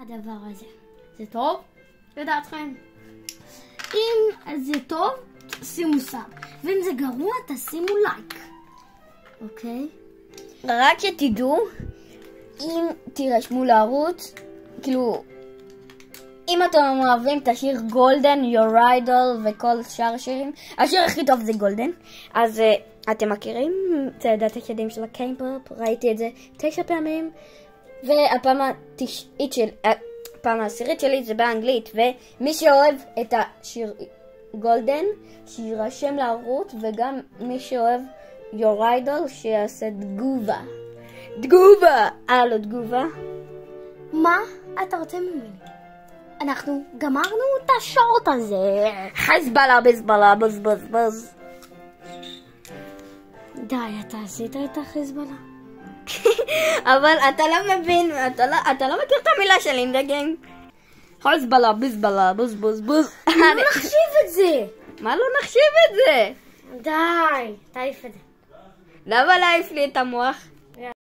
הדבר הזה. זה טוב? לדעתכם. אם זה טוב, שימו סאב. ואם זה גרוע, תשימו לייק. אוקיי? רק שתדעו, אם תירשמו לערוץ, כאילו, אם אתם אוהבים את השיר גולדן, Your Idol וכל שאר השירים, השיר הכי טוב זה גולדן, אז אתם מכירים? צעדת השדים של הקיי-פופ, ראיתי את זה 9 פעמים, והפעם העשירית שלי זה באנגלית, ומי שאוהב את השיר גולדן, שירשם לערוץ, וגם מי שאוהב Your Idol, שיעשה תגובה. תגובה! הלו תגובה. מה אתה רוצה ממני? אנחנו גמרנו את השעות הזה. חזבאללה בזבאללה בז בז בז. די, אתה עשית את החזבאללה? אבל אתה לא מבין, אתה לא מכיר את המילה של אינדגיים. חזבאללה בזבאללה בז בז בז. לא נחשיב את זה. מה לא נחשיב את זה? די, תעיף את זה. למה להעיף לי את המוח?